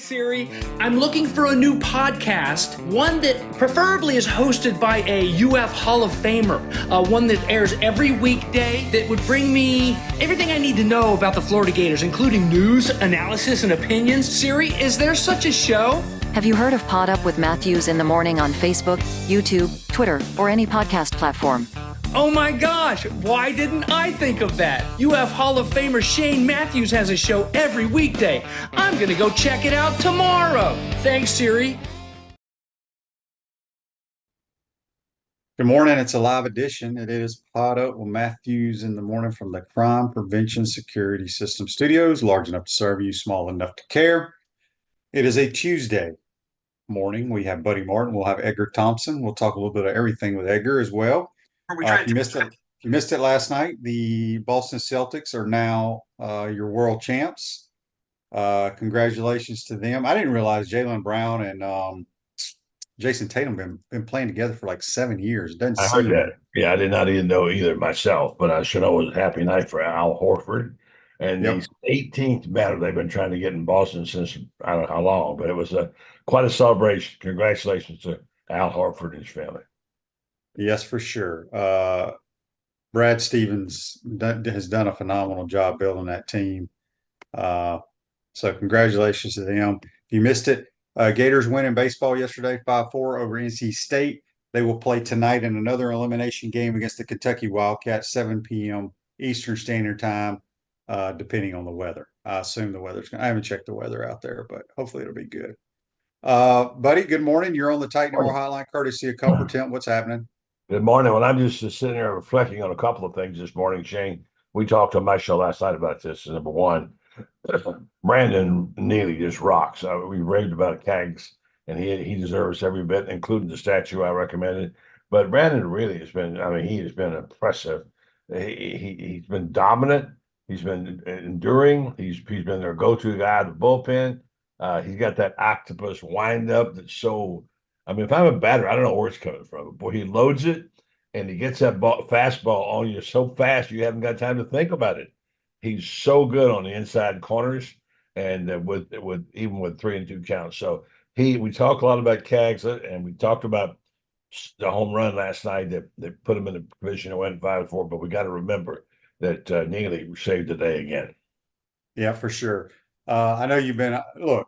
Siri. I'm looking for a new podcast, one that preferably is hosted by a UF Hall of Famer, one that airs every weekday that would bring me everything I need to know about the Florida Gators, including news, analysis, and opinions. Siri, is there such a show? Have you heard of PodUp with Matthews in the morning on Facebook, YouTube, Twitter, or any podcast platform? Oh my gosh, why didn't I think of that? UF Hall of Famer Shane Matthews has a show every weekday. I'm gonna go check it out tomorrow. Thanks, Siri. Good morning. It's a live edition. It is PodUp with Matthews in the morning from the Crime Prevention Security System Studios, large enough to serve you, small enough to care. It is a Tuesday morning. We have Buddy Martin. We'll have Edgar Thompson. We'll talk a little bit of everything with Edgar as well. If you missed it last night, the Boston Celtics are now your world champs. Congratulations to them. I didn't realize Jaylen Brown and Jason Tatum been playing together for like 7 years. I heard that. Yeah, I did not even know either myself, but I sure know it was a happy night for Al Horford. And the 18th battle they've been trying to get in Boston since I don't know how long, but it was quite a celebration. Congratulations to Al Horford and his family. Yes, for sure. Brad Stevens has done a phenomenal job building that team. So congratulations to them. If you missed it, Gators win in baseball yesterday, 5-4 over NC State. They will play tonight in another elimination game against the Kentucky Wildcats, 7 p.m. Eastern Standard Time, depending on the weather. I assume the weather's going to – I haven't checked the weather out there, but hopefully it'll be good. Buddy, good morning. You're on the Titan Moore Hotline, courtesy of Comfort Tent. What's happening? Good morning. Well, I'm just sitting here reflecting on a couple of things this morning, Shane. We talked on my show last night about this. Number one, Brandon Neely just rocks. We raved about Cags, and he deserves every bit, including the statue I recommended. But Brandon really has been, he has been impressive. He's been dominant. He's been enduring. He's been their go-to guy at the bullpen. He's got that octopus wind up that's so. If I'm a batter, I don't know where it's coming from. But boy, he loads it, and he gets that fastball on you so fast you haven't got time to think about it. He's so good on the inside corners, and with even with 3-2 counts. So we talk a lot about Cags, and we talked about the home run last night that put him in the position that went 5-4. But we got to remember that Neely saved the day again. Yeah, for sure. I know you've been look.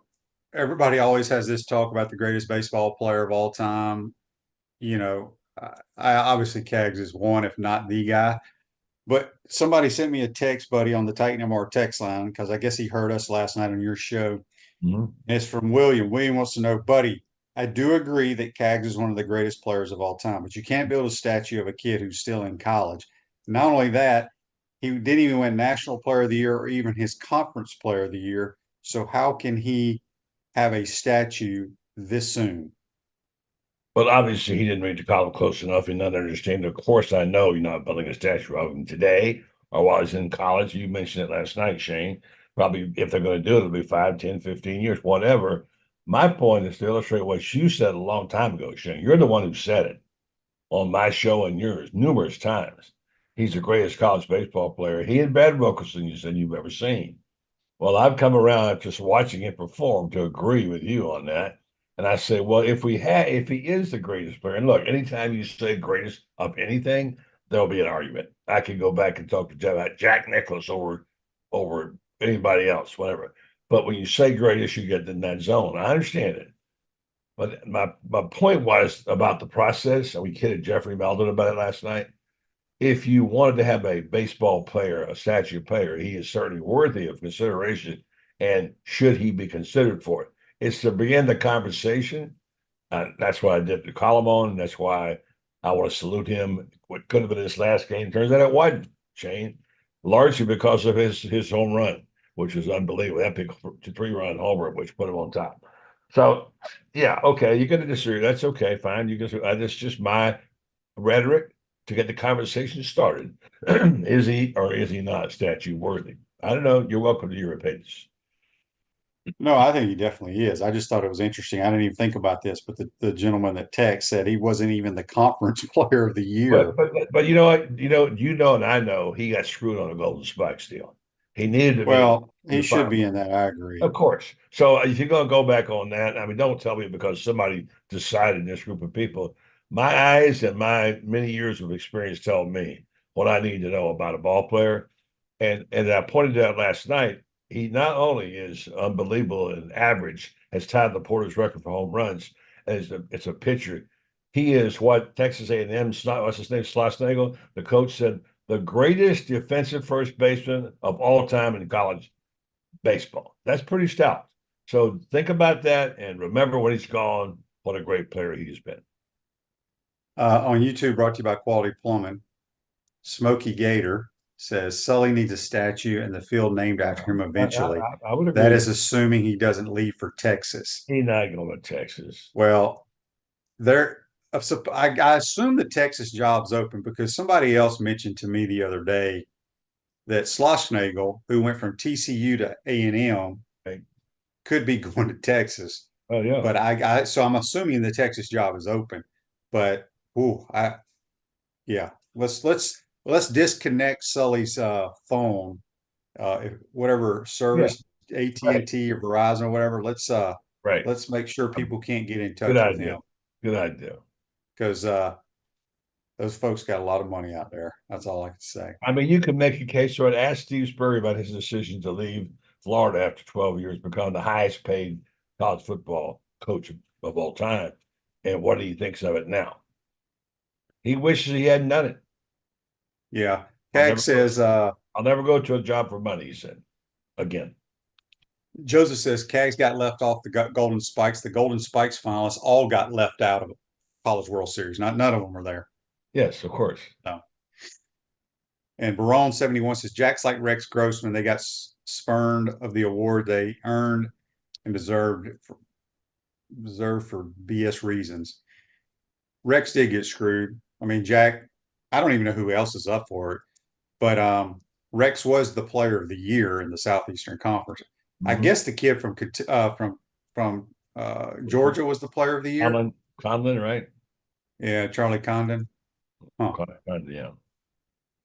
Everybody always has this talk about the greatest baseball player of all time. Obviously Cags is one, if not the guy. But somebody sent me a text, buddy, on the Titan MR text line, because I guess he heard us last night on your show. Mm-hmm. And it's from William. William wants to know, buddy, I do agree that Cags is one of the greatest players of all time, but you can't build a statue of a kid who's still in college. Not only that, he didn't even win National Player of the Year or even his Conference Player of the Year. So how can he have a statue this soon? Well, obviously, he didn't read the column close enough. He not understand. Of course, I know you're not building a statue of him today or while he's in college. You mentioned it last night, Shane. Probably if they're going to do it, it'll be 5, 10, 15 years, whatever. My point is to illustrate what you said a long time ago, Shane. You're the one who said it on my show and yours numerous times. He's the greatest college baseball player. He and Brad Wilkerson, you said, you've ever seen. Well, I've come around just watching him perform to agree with you on that. And I say, well, if he is the greatest player, and look, anytime you say greatest of anything, there'll be an argument. I could go back and talk to Jack Nicklaus over anybody else, whatever. But when you say greatest, you get in that zone. I understand it. But my point was about the process, and we kidded Jeffrey Meldon about it last night. If you wanted to have a baseball player, a statue player, he is certainly worthy of consideration, and should he be considered for it? It's to begin the conversation. That's why I did the column on, and that's why I want to salute him. What could have been his last game, turns out it wasn't, Shane, largely because of his home run, which was unbelievable. That big 3-run homer, which put him on top. So, yeah, okay, you're going to disagree. That's okay, fine. That's just my rhetoric to get the conversation started. Is he or is he not statue worthy? I don't know. You're welcome to your opinions. No, I think he definitely is. I just thought it was interesting. I didn't even think about this, but the gentleman that text said he wasn't even the Conference Player of the Year. But you know what? And I know he got screwed on a Golden Spikes deal. He needed to be. Well, he should be in that. I agree. Of course. So if you're going to go back on that, I mean, don't tell me because somebody decided in this group of people. My eyes and my many years of experience tell me what I need to know about a ball player. And I pointed out last night, he not only is unbelievable and average, has tied the Porter's record for home runs, as it's a pitcher. He is what Texas A&M, what's his name, Schlossnagle, the coach said, the greatest defensive first baseman of all time in college baseball. That's pretty stout. So think about that and remember when he's gone, what a great player he's been. On YouTube, brought to you by Quality Plumbing, Smoky Gator says Sully needs a statue and the field named after him eventually. I would agree. That is assuming he doesn't leave for Texas. He's not going to Texas. Well, I assume the Texas job's open because somebody else mentioned to me the other day that Schlossnagle, who went from TCU to A&M, right, could be going to Texas. Oh yeah. But so I'm assuming the Texas job is open. But let's disconnect Sully's phone, whatever service, AT&T or Verizon or whatever. Let's make sure people can't get in touch with him. Good idea. Because those folks got a lot of money out there. That's all I can say. I mean, you can make a case for it. Ask Steve Spurrier about his decision to leave Florida after 12 years, become the highest paid college football coach of all time. And what he thinks of it now. He wishes he hadn't done it. Yeah. Cag says, I'll never go to a job for money, he said. Again. Joseph says, Cag's got left off the Golden Spikes. The Golden Spikes finalists all got left out of College World Series. None of them are there. Yes, of course. No. And Barone 71 says, Jack's like Rex Grossman. They got spurned of the award they earned and deserved for BS reasons. Rex did get screwed. I mean, Jack, I don't even know who else is up for it, but Rex was the player of the year in the Southeastern Conference. Mm-hmm. I guess the kid from Georgia was the player of the year. Conlon, right? Yeah, Charlie Condon. Huh. Yeah.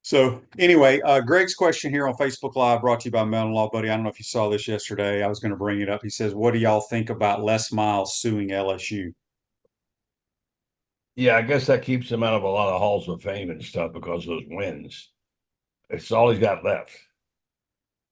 So anyway, Greg's question here on Facebook Live brought to you by Melon Law Buddy. I don't know if you saw this yesterday. I was going to bring it up. He says, what do y'all think about Les Miles suing LSU? Yeah, I guess that keeps him out of a lot of halls of fame and stuff because of those wins. It's all he's got left.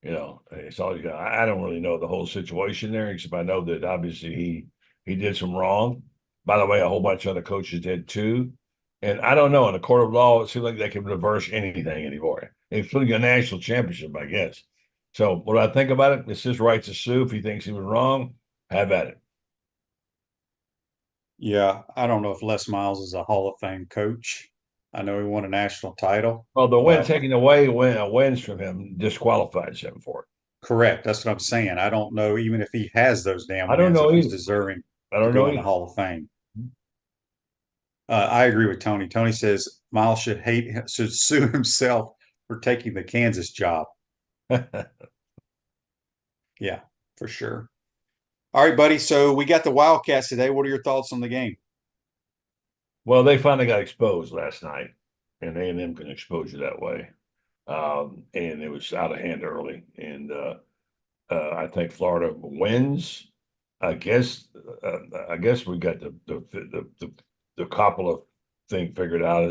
It's all he's got. I don't really know the whole situation there, except I know that obviously he did some wrong. By the way, a whole bunch of other coaches did too. And I don't know, in a court of law, it seems like they can reverse anything anymore, including a national championship, I guess. So what do I think about it? It's his right to sue. If he thinks he was wrong, have at it. Yeah, I don't know if Les Miles is a Hall of Fame coach. I know he won a national title. Well, the win taking away wins from him disqualifies him for it. Correct. That's what I'm saying. I don't know even if he has those damn wins, I don't know if either. He's deserving to go in the Hall of Fame. I agree with Tony. Tony says Miles should sue himself for taking the Kansas job. Yeah, for sure. All right, buddy. So we got the Wildcats today. What are your thoughts on the game? Well, they finally got exposed last night, and A&M can expose you that way. And it was out of hand early. And I think Florida wins. I guess we got the Coppola thing figured out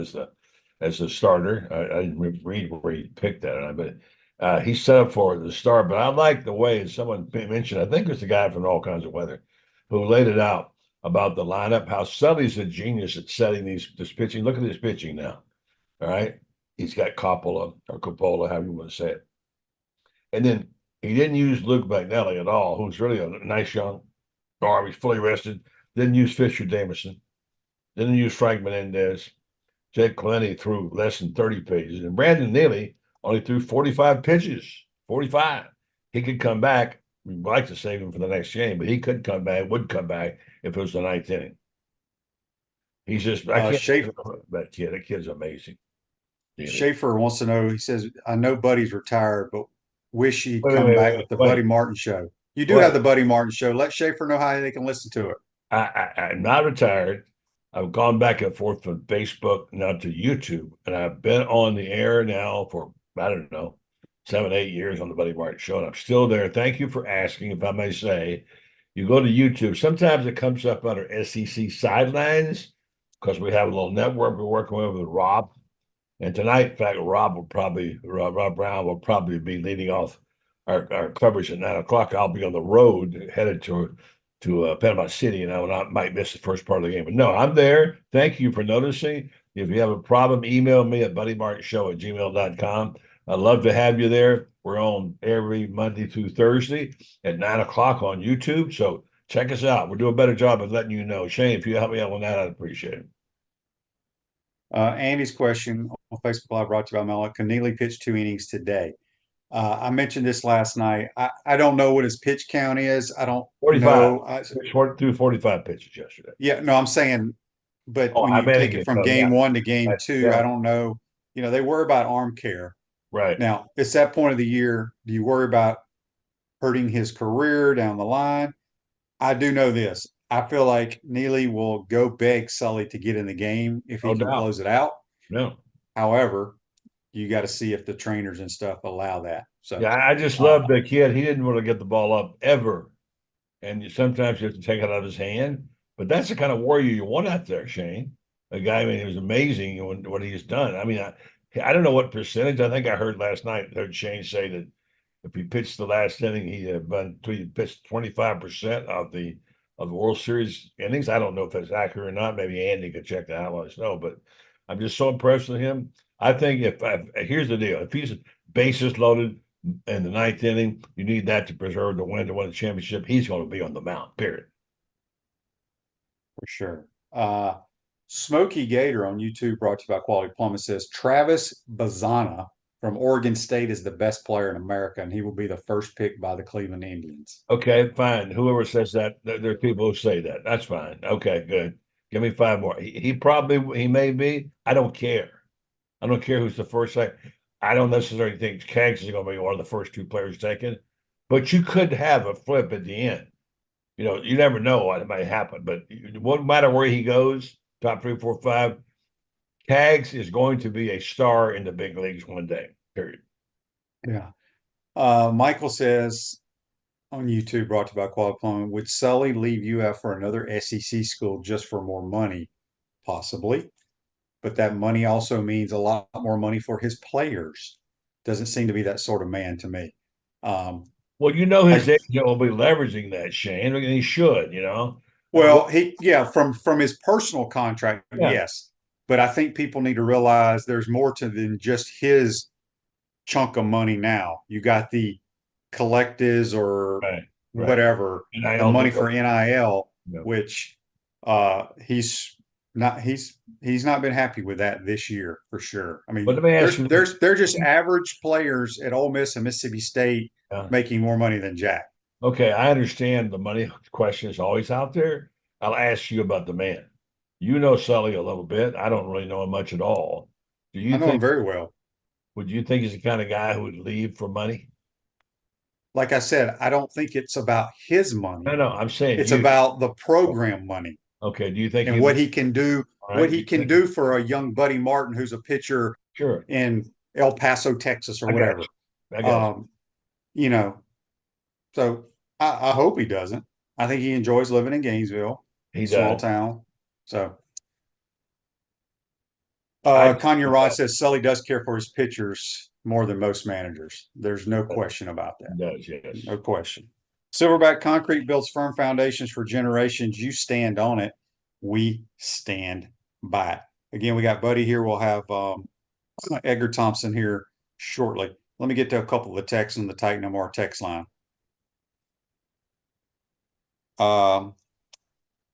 as a starter. I didn't read where he picked that, but he's set up for the start. But I like the way someone mentioned, I think it was the guy from All Kinds of Weather, who laid it out about the lineup, how Sully's a genius at setting this pitching. Look at this pitching now. All right. He's got Coppola or Coppola, however you want to say it. And then he didn't use Luke McNally at all, who's really a nice young arm. He's fully rested. Didn't use Fisher Damerson. Didn't use Frank Menendez. Jake Clenny threw less than 30 pages. And Brandon Neely only threw 45 pitches. 45. He could come back. We'd like to save him for the next game, but he would come back if it was the ninth inning. He's just I can't that kid. That kid's amazing. Schaefer wants to know, he says, I know Buddy's retired, but wish he'd come back with the Buddy Martin show. You do have the Buddy Martin show. Let Schaefer know how they can listen to it. I'm not retired. I've gone back and forth from Facebook now to YouTube, and I've been on the air now for, I don't know, 7, 8 years on the Buddy Martin Show, and I'm still there. Thank you for asking. If I may say, you go to YouTube. Sometimes it comes up under SEC sidelines because we have a little network we're working with Rob. And tonight, in fact, Rob Brown will probably be leading off our coverage at 9 o'clock. I'll be on the road headed to Panama City, and I might miss the first part of the game. But no, I'm there. Thank you for noticing. If you have a problem, email me at buddymartinshow@gmail.com. I'd love to have you there. We're on every Monday through Thursday at 9 o'clock on YouTube. So check us out. We'll do a better job of letting you know. Shane, if you help me out on that, I'd appreciate it. Andy's question on Facebook Live brought to you by Mela. Keneally pitched 2 innings today. I mentioned this last night. I don't know what his pitch count is. I don't 45. know. Threw 45 pitches yesterday. Yeah, no, I'm saying, but when I you meant take it from game 1 to game 2, yeah. I don't know. They worry about arm care. Right. Now, it's that point of the year. Do you worry about hurting his career down the line? I do know this. I feel like Neely will go beg Sully to get in the game if he can close it out. No. However, you got to see if the trainers and stuff allow that. So yeah, I just love the kid. He didn't want to get the ball up ever. And sometimes you have to take it out of his hand. But that's the kind of warrior you want out there, Shane. A guy, I mean, it was amazing what he's done. I mean, I don't know what percentage. I think I heard last night, heard Shane say that if he pitched the last inning, he pitched 25% of the World Series innings. I don't know if that's accurate or not. Maybe Andy could check that out. Let us know. But I'm just so impressed with him. I think here's the deal: if he's bases loaded in the 9th inning, you need that to preserve the win to win the championship. He's going to be on the mound. Period. For sure. Smoky Gator on YouTube, brought to you by Quality Plumbing, says Travis Bazana from Oregon State is the best player in America, and he will be the first pick by the Cleveland Indians. Okay, fine. Whoever says that, there are people who say that. That's fine. Okay, good. Give me 5 more. He may be. I don't care. I don't care who's the first. I don't necessarily think Keggs is going to be one of the first 2 players taken, but you could have a flip at the end. You never know what might happen, but it won't matter where he goes, top 3, 4, 5. Keggs is going to be a star in the big leagues one day, period. Yeah. Michael says on YouTube, brought to you by Quality Plumbing, would Sully leave UF for another SEC school just for more money? Possibly. But that money also means a lot more money for his players. Doesn't seem to be that sort of man to me. Well, his agent will be leveraging that, Shane, and he should, Well, from his personal contract, yes. But I think people need to realize there's more to than just his chunk of money now. You got the collectives or whatever, the money for NIL, which he's not been happy with that this year for sure. I mean, they're just average players at Ole Miss and Mississippi State making more money than Jack. Okay, I understand the money question is always out there. I'll ask you about the man. You know Sully a little bit. I don't really know him much at all. I know him very well. Would you think he's the kind of guy who would leave for money? Like I said, I don't think it's about his money. No, I'm saying it's about the program money. Okay, do you think and what he can do? What he can do for a young Buddy Martin who's a pitcher in El Paso, Texas, or whatever. So I hope he doesn't. I think he enjoys living in Gainesville, small town. So Kanye Rod says Sully does care for his pitchers more than most managers. There's no question about that. He does, yes. No question. Silverback Concrete builds firm foundations for generations. You stand on it. We stand by it. Again, we got Buddy here. We'll have Edgar Thompson here shortly. Let me get to a couple of the texts in the Titan MR text line.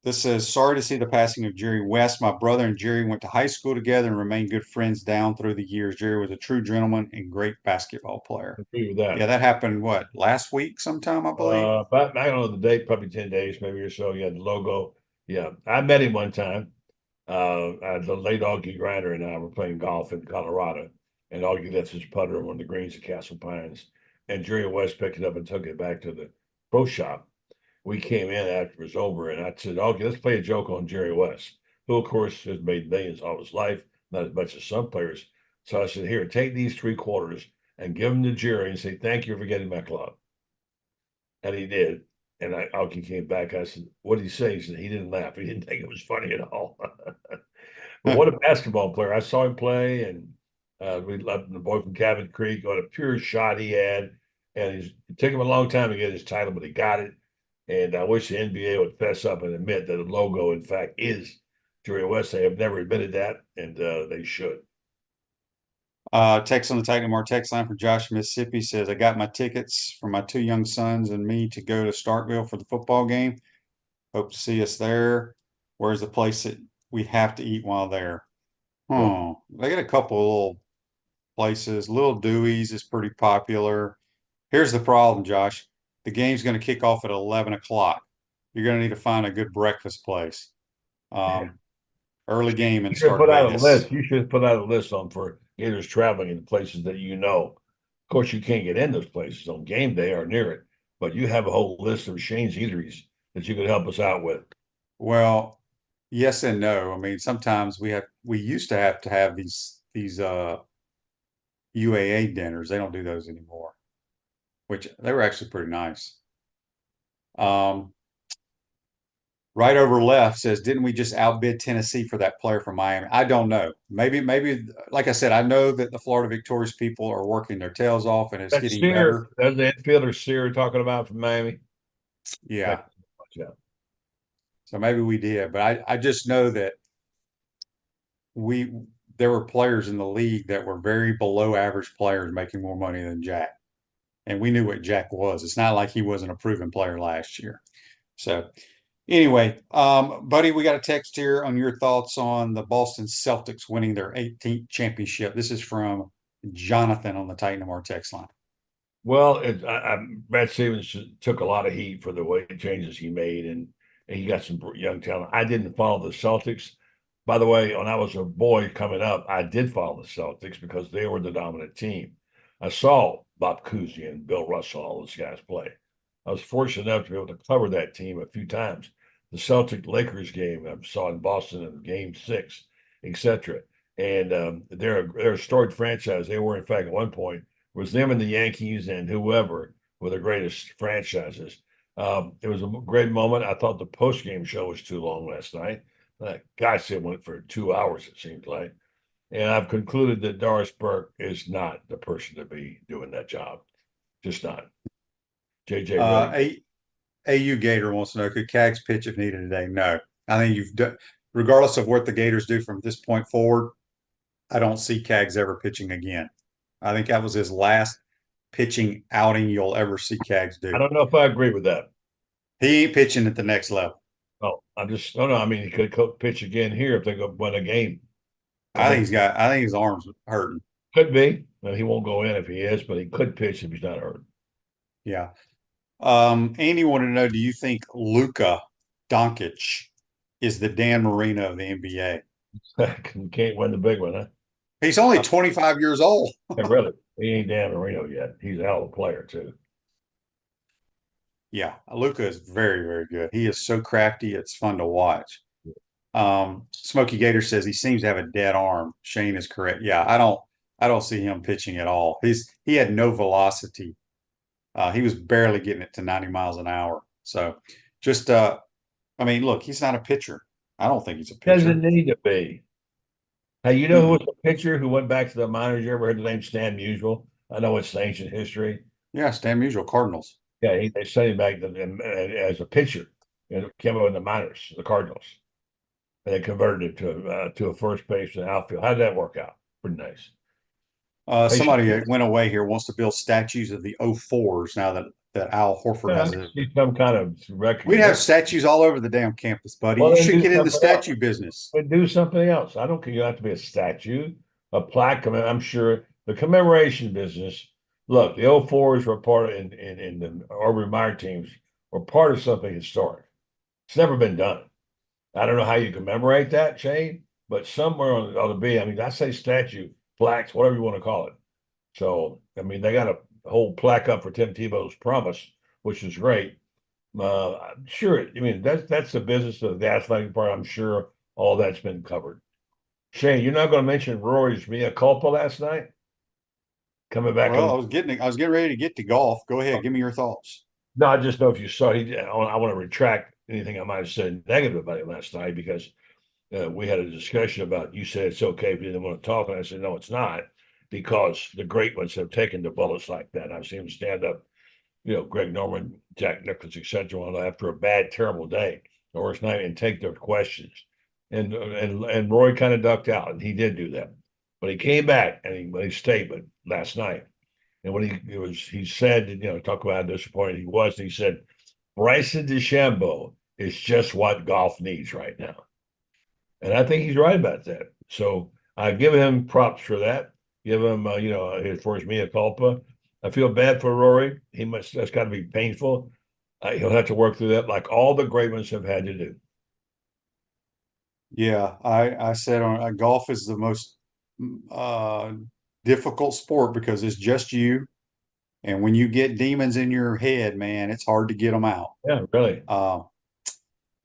This says, sorry to see the passing of Jerry West. My brother and Jerry went to high school together and remained good friends down through the years. Jerry was a true gentleman and great basketball player. I agree with that. Yeah, that happened, last week sometime, I believe? But I don't know the date, probably 10 days maybe or so. Yeah, the logo. Yeah, I met him one time. The late Augie Grinder and I were playing golf in Colorado. And Augie left his putter on one of the greens at Castle Pines. And Jerry West picked it up and took it back to the pro shop. We came in after it was over, and I said, okay, let's play a joke on Jerry West, who, of course, has made millions all his life, not as much as some players. So I said, here, take these 3 quarters and give him to Jerry and say, thank you for getting my club. And he did. And Alki came back. I said, what did he say? He said, he didn't laugh. He didn't think it was funny at all. But what a basketball player. I saw him play, and we loved the boy from Cabot Creek. What a pure shot he had. And it took him a long time to get his title, but he got it. And I wish the NBA would fess up and admit that the logo, in fact, is Jerry West. They have never admitted that, and they should. Text on the Titan Mar text line from Josh, Mississippi says, I got my tickets for my 2 young sons and me to go to Starkville for the football game. Hope to see us there. Where's the place that we have to eat while there? They got a couple of little places. Little Dewey's is pretty popular. Here's the problem, Josh. The game's going to kick off at 11 o'clock. You're going to need to find a good breakfast place. Early game and start Vegas. You should put out a list on for Gators traveling in the places that you know. Of course, you can't get in those places on game day or near it, but you have a whole list of Shane's eateries that you could help us out with. Well, yes and no. I mean, sometimes we used to have these UAA dinners. They don't do those anymore, which they were actually pretty nice. Right over left says, didn't we just outbid Tennessee for that player from Miami? I don't know. Maybe, like I said, I know that the Florida Victorious people are working their tails off and it's getting better. That's the infielder Sear talking about from Miami. Yeah. So maybe we did, but I just know that there were players in the league that were very below average players making more money than Jack. And we knew what Jack was. It's not like he wasn't a proven player last year. So anyway, buddy, we got a text here on your thoughts on the Boston Celtics winning their 18th championship. This is from Jonathan on the Titan MR text line. Well, Brad Stevens took a lot of heat for the way changes he made, and he got some young talent. I didn't follow the Celtics. By the way, when I was a boy coming up, I did follow the Celtics because they were the dominant team. I saw Bob Cousy and Bill Russell, all those guys play. I was fortunate enough to be able to cover that team a few times. The Celtic-Lakers game I saw in Boston in Game 6, etc. And they're a storied franchise. They were, in fact, at one point, was them and the Yankees and whoever were the greatest franchises. It was a great moment. I thought the post-game show was too long last night. Gosh, it went for 2 hours, it seemed like. And I've concluded that Doris Burke is not the person to be doing that job. Just not. JJ. AU Gator wants to know, could Cags pitch if needed today? No. I think you've done, regardless of what the Gators do from this point forward, I don't see Cags ever pitching again. I think that was his last pitching outing you'll ever see Cags do. I don't know if I agree with that. He ain't pitching at the next level. Oh, I mean, he could pitch again here if they go win a game. I think his arm's hurting. Could be. Well, he won't go in if he is, but he could pitch if he's not hurt. Yeah. Andy wanted to know, do you think Luka Doncic is the Dan Marino of the NBA? Can't win the big one, huh? He's only 25 years old. Really? He ain't Dan Marino yet. He's a hell of a player, too. Yeah, Luka is very, very good. He is so crafty, it's fun to watch. Smokey Gator says he seems to have a dead arm. Shane is correct. Yeah, I don't see him pitching at all. He had no velocity. He was barely getting it to 90 miles an hour. So just I mean, look, he's not a pitcher. I don't think he's a pitcher. Doesn't need to be. Hey, you know who was a pitcher who went back to the minors? You ever heard the name Stan Musial? I know it's ancient history. Yeah, Stan Musial, Cardinals. Yeah, they sent him back as a pitcher and came up in the minors, the Cardinals. And they converted it to a first base and outfield. How did that work out? Pretty nice. Somebody went away here wants to build statues of the 04s now that Al Horford has it. Some kind of record. We'd have statues all over the damn campus, buddy. Well, you should get in the statue business. But do something else. I don't care. You don't have to be a statue, a plaque. I'm sure the commemoration business. Look, the 04s were part of, in the Aubrey Meyer teams were part of something historic. It's never been done. I don't know how you commemorate that, Shane, but somewhere ought to be. I mean, I say statue, plaques, whatever you want to call it. So, I mean, they got a whole plaque up for Tim Tebow's promise, which is great. Sure, I mean, that's the business of the athletic part. I'm sure all that's been covered. Shane, you're not going to mention Rory's mea culpa last night? coming back Well, on. I was getting ready to get to golf. Go ahead, give me your thoughts. No, I just know if you saw, I want to retract anything I might have said negative about him last night because we had a discussion about, you said it's okay if you didn't want to talk, and I said no, it's not, because the great ones have taken the bullets like that. I've seen them stand up, Greg Norman, Jack Nicklaus, etc., after a bad, terrible day, the worst night, and take their questions. And Roy kind of ducked out, and he did do that, but he came back and he made a statement last night. And when he said, talk about how disappointed he was, and he said, Bryson DeChambeau is just what golf needs right now. And I think he's right about that. So I give him props for that. Give him, for his mea culpa. I feel bad for Rory. That's got to be painful. He'll have to work through that like all the great ones have had to do. Yeah, I said golf is the most uh, difficult sport because it's just you. And when you get demons in your head, man, it's hard to get them out. Yeah, really.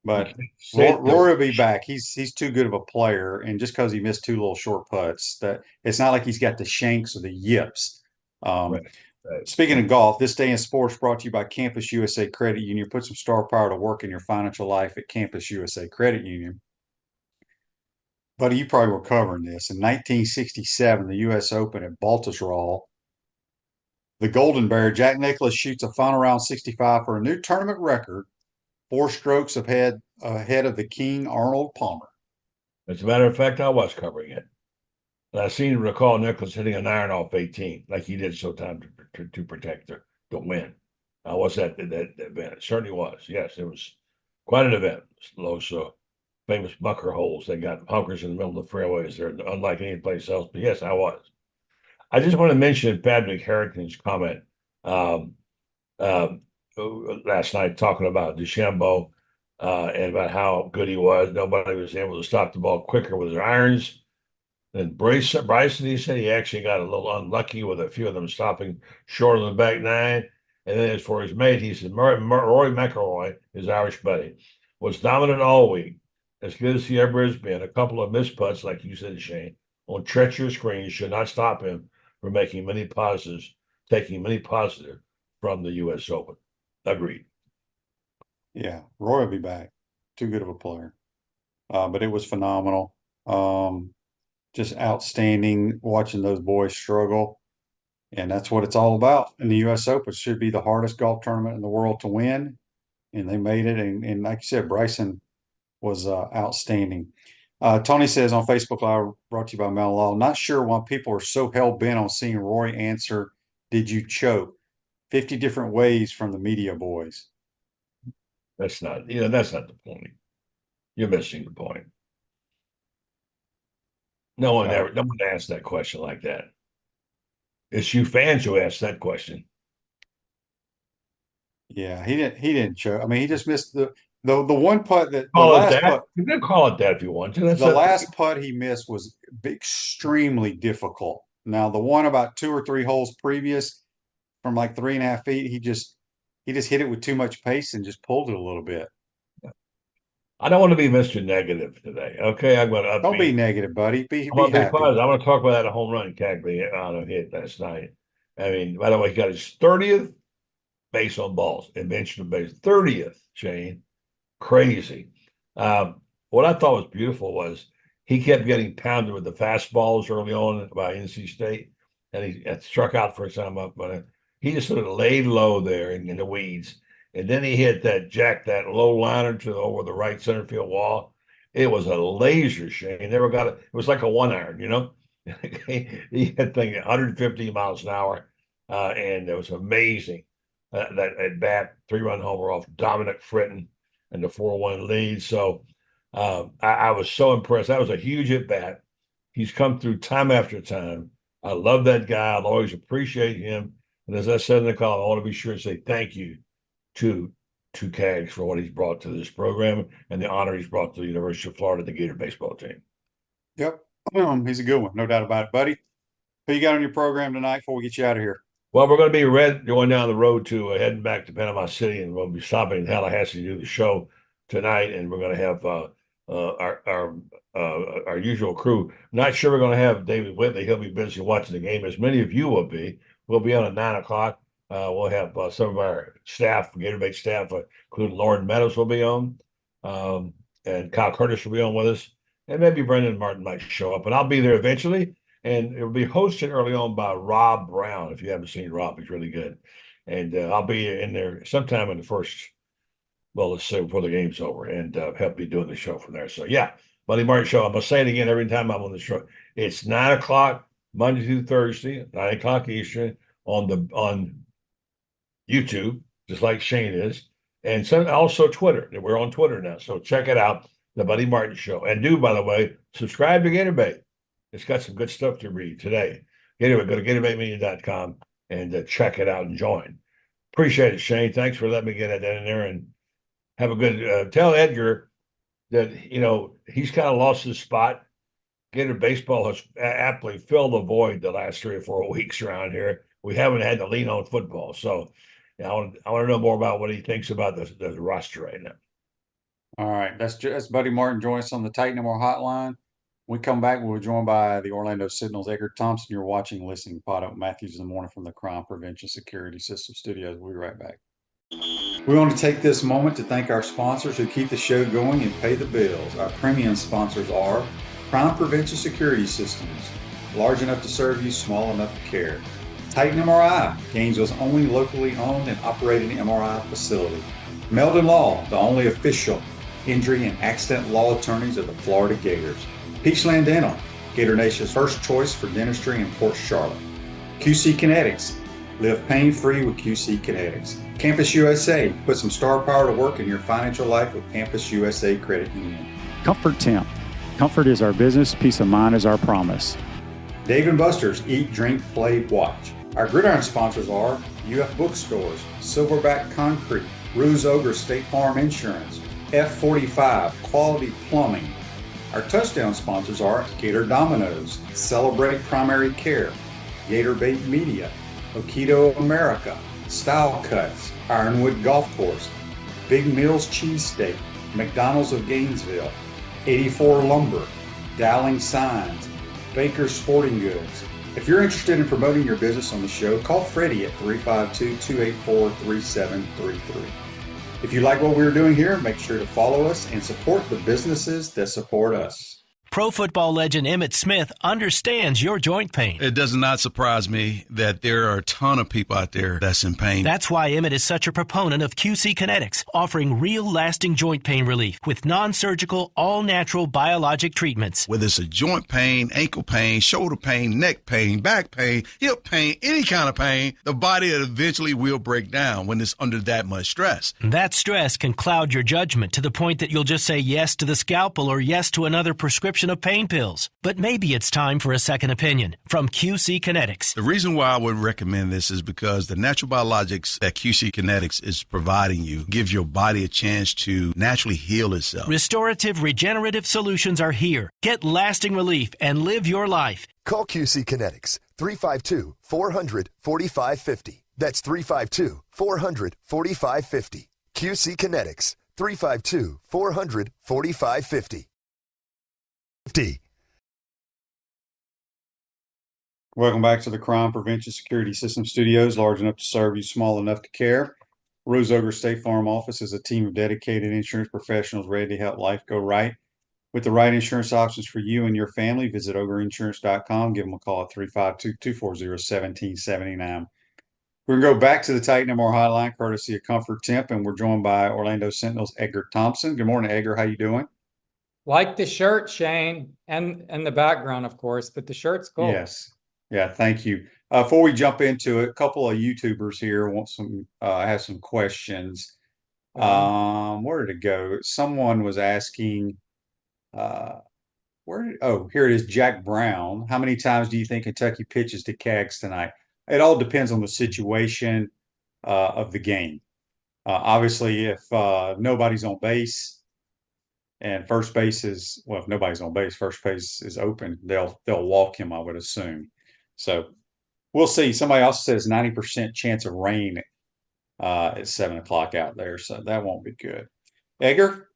But Rory will be back. He's too good of a player, and just because he missed two little short putts, that it's not like he's got the shanks or the yips. Right, right. Speaking of golf, this day in sports brought to you by Campus USA Credit Union. Put some star power to work in your financial life at Campus USA Credit Union. Buddy, you probably were covering this. In 1967, the U.S. Open at Baltusrol, the Golden Bear, Jack Nicklaus, shoots a final round 65 for a new tournament record, 4 strokes ahead of the King, Arnold Palmer. As a matter of fact, I was covering it. And I seem to recall Nicklaus hitting an iron off 18, like he did so time to protect her, to win. I was at that event. It certainly was. Yes, it was quite an event. Those famous bunker holes. They got bunkers in the middle of the fairways. They're unlike any place else. But yes, I was. I just want to mention Patrick Harrington's comment last night talking about DeChambeau and about how good he was. Nobody was able to stop the ball quicker with their irons. And Bryson, he said he actually got a little unlucky with a few of them stopping short of the back nine. And then as for his mate, he said Rory McIlroy, his Irish buddy, was dominant all week, as good as he ever has been. A couple of missed putts, like you said, Shane, on treacherous greens should not stop him from taking many positives from the U.S. Open. Agreed. Yeah, Roy will be back. Too good of a player. But it was phenomenal. Just outstanding watching those boys struggle. And that's what it's all about in the U.S. Open. It should be the hardest golf tournament in the world to win. And they made it. And like you said, Bryson was outstanding. Tony says on Facebook Live, brought to you by Mel Law, not sure why people are so hell-bent on seeing Roy answer, "Did you choke?" 50 different ways from the media boys. That's not the point. You're missing the point. No one asked that question like that. It's you fans who asked that question. Yeah, he didn't choke. I mean, he just missed the one putt that the Call it last that. putt. You can call it that if you want to. The last putt he missed was extremely difficult. Now, the one about 2 or 3 holes previous from like 3.5 feet, he just hit it with too much pace and just pulled it a little bit. I don't want to be Mr. Negative today. Okay, I'm going to Don't be negative, buddy. Be I'm happy. I want to talk about that home run Cagley hit last night. I mean, by the way, he got his 30th base on balls, invention of base, 30th, Shane. Crazy. What I thought was beautiful was he kept getting pounded with the fastballs early on by NC State, and he struck out for some up, but he just sort of laid low there in the weeds. And then he hit that low liner over the right center field wall. It was a laser, Shane. Never got it. It was like a 1-iron, he had thing 150 miles an hour, and it was amazing. That at bat 3-run homer off Dominic Fritton and the 4-1 lead. So I was so impressed. That was a huge at bat. He's come through time after time. I love that guy. I'll always appreciate him. And as I said in the call, I want to be sure to say thank you to Cags for what he's brought to this program and the honor he's brought to the University of Florida, the Gator baseball team. Yep. He's a good one. No doubt about it, buddy. Who you got on your program tonight before we get you out of here? Well, we're going to be going down the road to heading back to Panama City, and we'll be stopping in Tallahassee to do the show tonight. And we're going to have our usual crew. Not sure we're going to have David Whitley. He'll be busy watching the game, as many of you will be. We'll be on at 9 o'clock. We'll have some of our staff, Gator Bait staff, including Lauren Meadows, will be on, and Kyle Curtis will be on with us, and maybe Brendan Martin might show up, and I'll be there eventually. And it will be hosted early on by Rob Brown. If you haven't seen Rob, he's really good. And I'll be in there sometime in the first, well, let's say before the game's over, and help me doing the show from there. So yeah, Buddy Martin Show. I'm gonna say it again every time I'm on the show. It's 9 o'clock Monday through Thursday, 9 o'clock Eastern on YouTube, just like Shane is, and also Twitter. We're on Twitter now, so check it out, the Buddy Martin Show. And do, by the way, subscribe to Gator Bait. It's got some good stuff to read today. Anyway, go to GatorBaitMedia.com and check it out and join. Appreciate it, Shane. Thanks for letting me get that in there, and have a good tell Edgar that he's kind of lost his spot. Gator baseball has aptly filled the void the last 3 or 4 weeks around here. We haven't had to lean on football, so I want to know more about what he thinks about the roster right now. All right, that's Buddy Martin joining us on the Titan More Hotline. When we come back, we'll be joined by the Orlando Sentinel's Edgar Thompson. You're watching and listening to PodUp Matthews in the Morning from the Crime Prevention Security System Studios. We'll be right back. We want to take this moment to thank our sponsors who keep the show going and pay the bills. Our premium sponsors are Crime Prevention Security Systems, large enough to serve you, small enough to care. Titan MRI, Gainesville's only locally owned and operated MRI facility. Meldon Law, the only official injury and accident law attorneys of the Florida Gators. Peachland Dental, Gator Nation's first choice for dentistry in Port Charlotte. QC Kinetics, live pain-free with QC Kinetics. Campus USA, put some star power to work in your financial life with Campus USA Credit Union. Comfort Temp, comfort is our business, peace of mind is our promise. Dave & Buster's, eat, drink, play, watch. Our gridiron sponsors are UF Bookstores, Silverback Concrete, Ruse Ogre State Farm Insurance, F45, Quality Plumbing. Our touchdown sponsors are Gator Dominoes, Celebrate Primary Care, Gator Bait Media, Okido America, Style Cuts, Ironwood Golf Course, Big Mills Cheesesteak, McDonald's of Gainesville, 84 Lumber, Dowling Signs, Baker Sporting Goods. If you're interested in promoting your business on the show, call Freddie at 352-284-3733. If you like what we're doing here, make sure to follow us and support the businesses that support us. Pro football legend Emmitt Smith understands your joint pain. It does not surprise me that there are a ton of people out there that's in pain. That's why Emmitt is such a proponent of QC Kinetics, offering real lasting joint pain relief with non-surgical, all-natural biologic treatments. Whether it's a joint pain, ankle pain, shoulder pain, neck pain, back pain, hip pain, any kind of pain, the body eventually will break down when it's under that much stress. That stress can cloud your judgment to the point that you'll just say yes to the scalpel or yes to another prescription of pain pills. But maybe it's time for a second opinion from QC Kinetics. The reason why I would recommend this is because the natural biologics that QC Kinetics is providing you gives your body a chance to naturally heal itself. Restorative, regenerative solutions are here. Get lasting relief and live your life. Call QC Kinetics, 352-400-4550. That's 352-400-4550. QC Kinetics, 352-400-4550. Welcome back to the Crime Prevention Security System Studios, large enough to serve you, small enough to care. Rose Ogre State Farm Office is a team of dedicated insurance professionals ready to help life go right. With the right insurance options for you and your family, visitogreinsurance.com. Give them a call at 352-240-1779. We're going to go back to the Titan MR hotline, courtesy of Comfort Temp, and we're joined by Orlando Sentinel's Edgar Thompson. Good morning, Edgar. How you doing? Like the shirt, Shane, and the background, of course, but the shirt's cool. Yes. Yeah, thank you. Before we jump into it, a couple of YouTubers here want have some questions. Where did it go? Someone was asking, here it is, Jack Brown. How many times do you think Kentucky pitches to Cags tonight? It all depends on the situation of the game. Obviously, if nobody's on base, and first base is, well, if nobody's on base, first base is open, they'll walk him, I would assume. So we'll see. Somebody also says 90% chance of rain at 7 o'clock out there. So that won't be good. Edgar,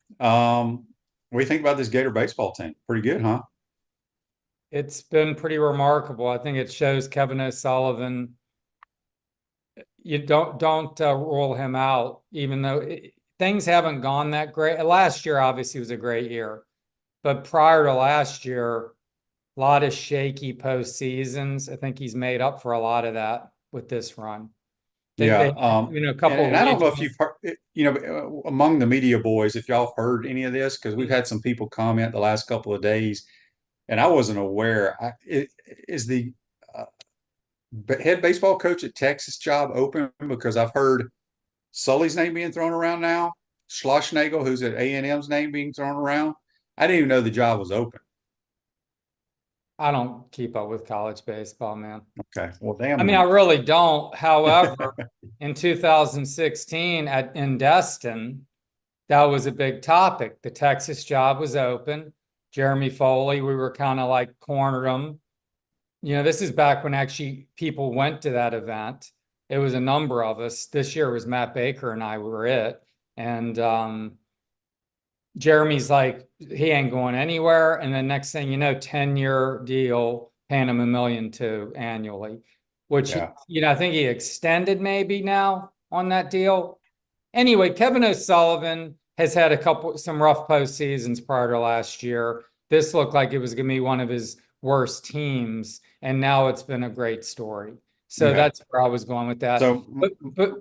What do you think about this Gator baseball team? Pretty good, huh? It's been pretty remarkable. I think it shows Kevin O'Sullivan. You don't rule him out, even though things haven't gone that great. Last year obviously was a great year, but prior to last year, a lot of shaky postseasons. I think he's made up for a lot of that with this run. Yeah. A couple and of I don't know if regionals. you've heard, among the media boys, if y'all have heard any of this, because we've had some people comment the last couple of days, and I wasn't aware. Is the head baseball coach at Texas job open? Because I've heard Sully's name being thrown around now, Schlossnagel, who's at A&M's name being thrown around. I didn't even know the job was open. I don't keep up with college baseball, man. Okay. Well, damn. I mean, I really don't. However, in 2016 in Destin, that was a big topic. The Texas job was open. Jeremy Foley, we were kind of like cornered him. This is back when actually people went to that event. It was a number of us. This year was Matt Baker and I were it. And Jeremy's like, he ain't going anywhere. And then next thing you know, 10-year deal, paying him $1.2 million annually, which, I think he extended maybe now on that deal. Anyway, Kevin O'Sullivan has had some rough postseasons prior to last year. This looked like it was going to be one of his worst teams, and now it's been a great story. So that's where I was going with that. So, but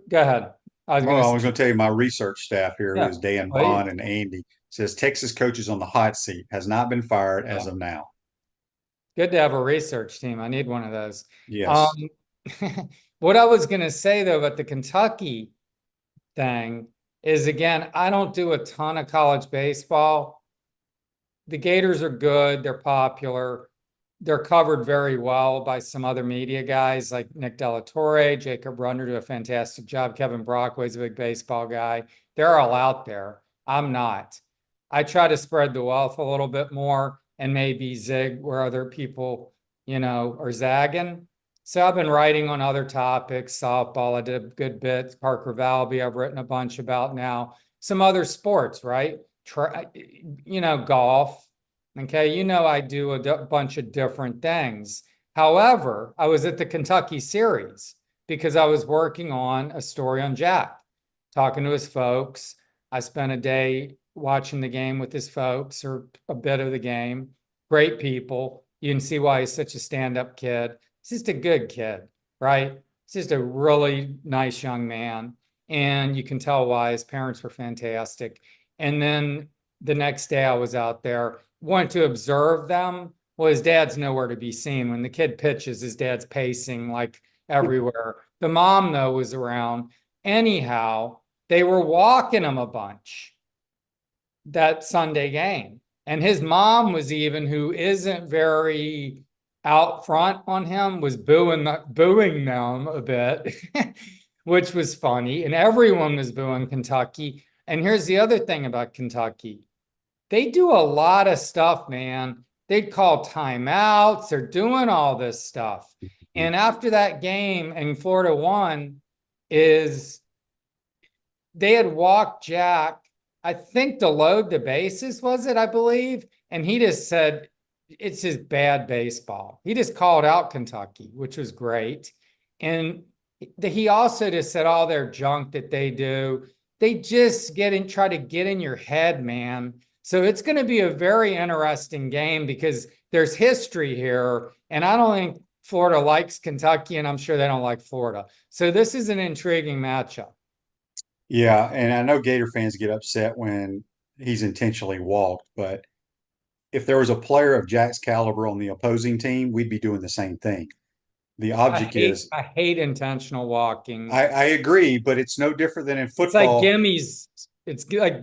go ahead. I was going to tell you my research staff here, who is Dan Bond and Andy, says Texas coaches on the hot seat, has not been fired as of now. Good to have a research team. I need one of those. Yes. What I was going to say, though, about the Kentucky thing is, again, I don't do a ton of college baseball. The Gators are good. They're popular. They're covered very well by some other media guys like Nick Delatorre, Jacob Runner do a fantastic job. Kevin Brockway's a big baseball guy. They're all out there. I'm not. I try to spread the wealth a little bit more and maybe zig where other people, are zagging. So I've been writing on other topics. Softball, I did a good bit. Parker Valby, I've written a bunch about now. Some other sports, right? Golf. Okay, I do a bunch of different things. However, I was at the Kentucky series because I was working on a story on Jack, talking to his folks. I spent a day watching the game with his folks, or a bit of the game. Great people. You can see why he's such a stand-up kid. He's just a good kid, right? He's just a really nice young man. And you can tell why. His parents were fantastic. And then the next day I was out there, wanted to observe them. Well, his dad's nowhere to be seen. When the kid pitches, his dad's pacing like everywhere. The mom, though, was around. Anyhow, they were walking him a bunch that Sunday game. And his mom was even, who isn't very out front on him, was booing them a bit, which was funny. And everyone was booing Kentucky. And here's the other thing about Kentucky. They do a lot of stuff, man. They'd call timeouts. They're doing all this stuff. And after that game, and Florida won, they had walked Jack, I think, to load the bases, was it, I believe? And he just said, it's just bad baseball. He just called out Kentucky, which was great. And he also just said all their junk that they do, they just try to get in your head, man. So it's going to be a very interesting game because there's history here. And I don't think Florida likes Kentucky, and I'm sure they don't like Florida. So this is an intriguing matchup. Yeah, and I know Gator fans get upset when he's intentionally walked, but if there was a player of Jack's caliber on the opposing team, we'd be doing the same thing. The object is, I hate intentional walking. I agree, but it's no different than in football. It's like gimmies. It's like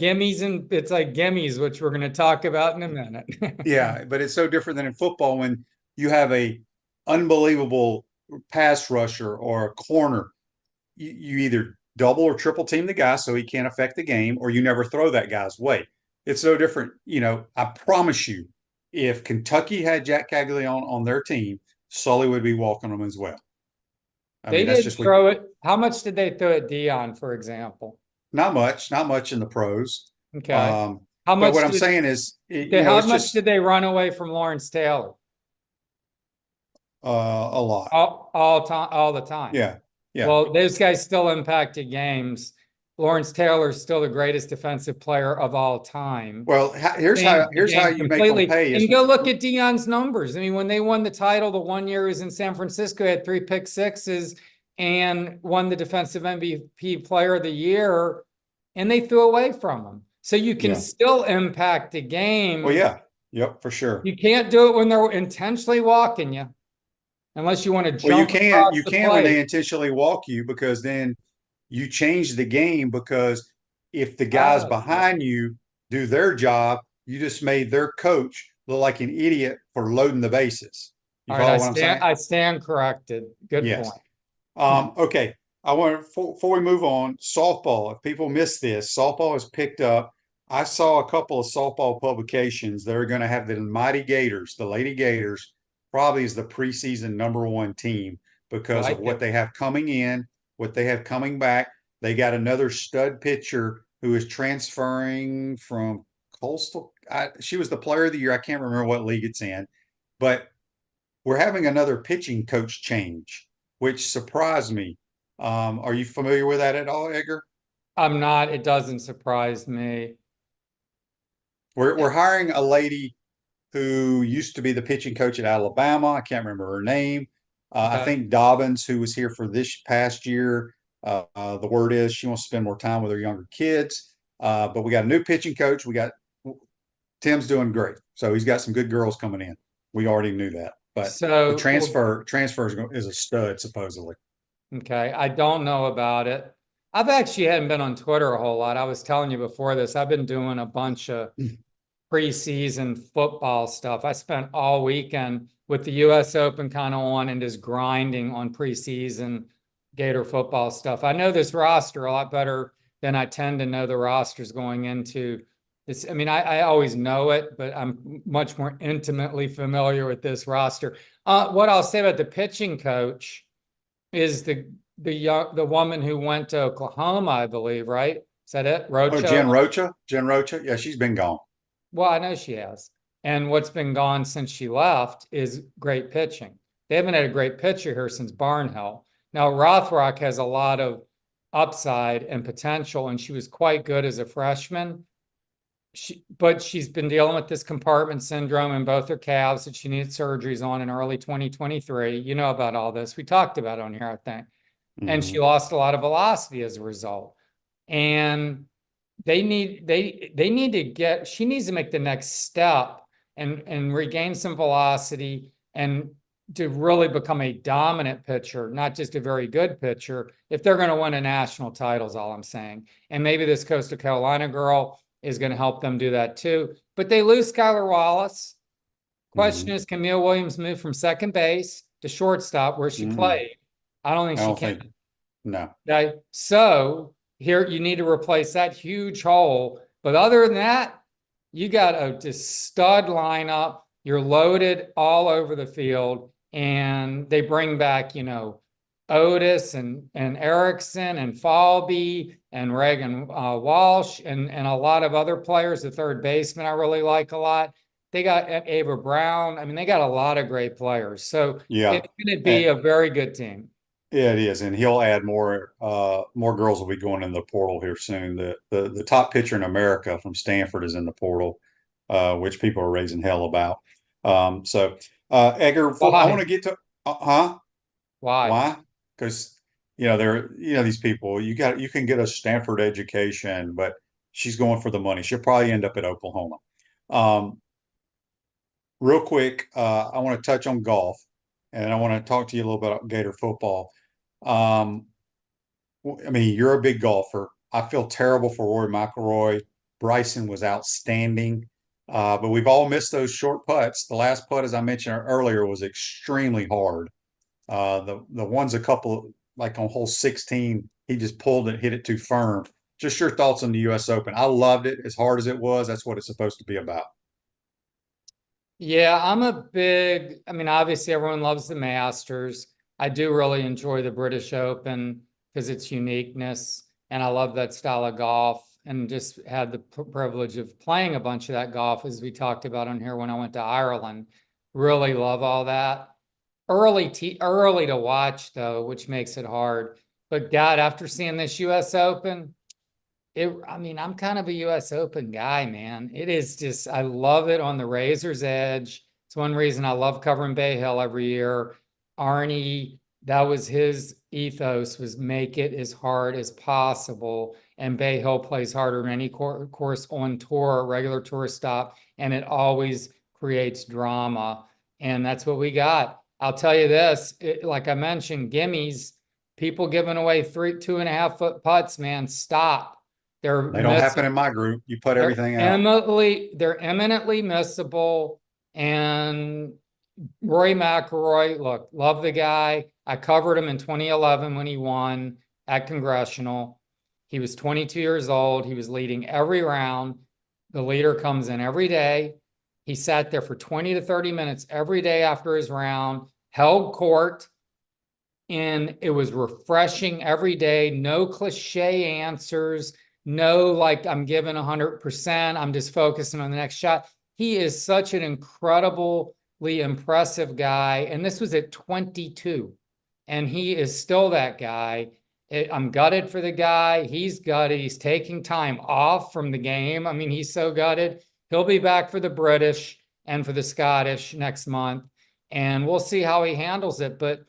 gimmies, which we're going to talk about in a minute. Yeah, but it's so different than in football when you have a unbelievable pass rusher or a corner. You either double or triple team the guy so he can't affect the game, or you never throw that guy's way. It's no different. I promise you, if Kentucky had Jack Caglione on their team, Sully would be walking them as well. They did throw it. How much did they throw at Dion, for example? Not much in the pros. Okay. How But much what I'm did, saying is, how it's much just did they run away from Lawrence Taylor? a lot. All the time. Yeah, yeah. Well, those guys still impacted games. Lawrence Taylor is still the greatest defensive player of all time. Well, here's Changed how the game you make them completely. pay is And go look at Deion's numbers. I mean, when they won the title, the 1 year he was in San Francisco, he had 3 pick sixes and won the defensive MVP player of the year, and they threw away from him. So you can Yeah. still impact the game. Well, yeah, yep, for sure. You can't do it when they're intentionally walking you, unless you want to Well, jump across you the can when they plate. intentionally walk you, because then you change the game, because if the guys Oh, behind you do their job, you just made their coach look like an idiot for loading the bases. You all right, follow what I'm saying? I stand corrected. Good Yes. point. Okay. I want before we move on, softball. If people miss this, softball is picked up. I saw a couple of softball publications that are going to have the mighty Gators, the Lady Gators, probably as the preseason #1 team because of what they have coming in, what they have coming back. They got another stud pitcher who is transferring from Coastal. She was the player of the year. I can't remember what league it's in, but we're having another pitching coach change, which surprised me. Are you familiar with that at all, Edgar? I'm not. It doesn't surprise me. We're hiring a lady who used to be the pitching coach at Alabama. I can't remember her name. I think Dobbins, who was here for this past year. The word is she wants to spend more time with her younger kids. But we got a new pitching coach. Tim's doing great. So he's got some good girls coming in. We already knew that. But So the transfer is a stud, supposedly. okay, I don't know about it. I've actually hadn't been on Twitter a whole lot. I was telling you before this, I've been doing a bunch of preseason football stuff. I spent all weekend with the US Open kind of on and just grinding on preseason Gator football stuff. I know this roster a lot better than I tend to know the rosters going into this. I mean, I always know it, but I'm much more intimately familiar with this roster. What I'll say about the pitching coach is the woman who went to Oklahoma, I believe, right? Is that it? Rocha? Oh, Jen Rocha? Jen Rocha? Yeah, she's been gone. Well, I know she has. And what's been gone since she left is great pitching. They haven't had a great pitcher here since Barnhill. Now, Rothrock has a lot of upside and potential, and she was quite good as a freshman. But she's been dealing with this compartment syndrome in both her calves that she needed surgeries on in early 2023. You know about all this. We talked about it on here, I think. And she lost a lot of velocity as a result. And she needs to make the next step and regain some velocity and to really become a dominant pitcher, not just a very good pitcher, if they're going to win a national title, is all I'm saying. And maybe this Coastal Carolina girl is going to help them do that too. But they lose Skylar Wallace. Question is, can Camille Williams move from second base to shortstop where she played? I don't think she can. No. Okay. So here you need to replace that huge hole. But other than that, you got a just stud lineup. You're loaded all over the field. And they bring back, Otis and Erickson and Falby and Reagan Walsh and a lot of other players. The third baseman I really like a lot. They got Ava Brown. I mean, they got a lot of great players. So it's going to be a very good team. Yeah, it is, and he'll add more. More girls will be going in the portal here soon. The top pitcher in America from Stanford is in the portal, which people are raising hell about. Edgar, I want to get to why? Because these people. You can get a Stanford education, but she's going for the money. She'll probably end up at Oklahoma. Real quick, I want to touch on golf, and I want to talk to you a little bit about Gator football. I mean, you're a big golfer. I feel terrible for Rory McIlroy. Bryson was outstanding, but we've all missed those short putts. The last putt, as I mentioned earlier, was extremely hard. The ones a couple like on hole 16, he just pulled it, hit it too firm. Just your thoughts on the U.S. Open. I loved it as hard as it was. That's what it's supposed to be about. Yeah, I mean, obviously everyone loves the Masters. I do really enjoy the British Open because its uniqueness, and I love that style of golf. and just had the privilege of playing a bunch of that golf, as we talked about on here when I went to Ireland. Really love all that. Early to watch though, which makes it hard. But God, after seeing this US Open, I'm kind of a US Open guy, man. It is just, I love it on the razor's edge. It's one reason I love covering Bay Hill every year. Arnie, that was his ethos, was make it as hard as possible. And Bay Hill plays harder than any course on tour, regular tour stop, and it always creates drama. And that's what we got. I'll tell you this, like I mentioned, gimmies, people giving away 2.5 foot putts, man, stop. They don't happen in my group. You put everything out. They're eminently missable. And Rory McIlroy, look, love the guy. I covered him in 2011 when he won at Congressional. He was 22 years old. He was leading every round. The leader comes in every day. He sat there for 20 to 30 minutes every day after his round, held court, and it was refreshing every day. No cliche answers. No, like I'm giving 100%. I'm just focusing on the next shot. He is such an incredibly impressive guy. And this was at 22. And he is still that guy. I'm gutted for the guy. He's gutted. He's taking time off from the game. I mean, he's so gutted. He'll be back for the British and for the Scottish next month. And we'll see how he handles it. But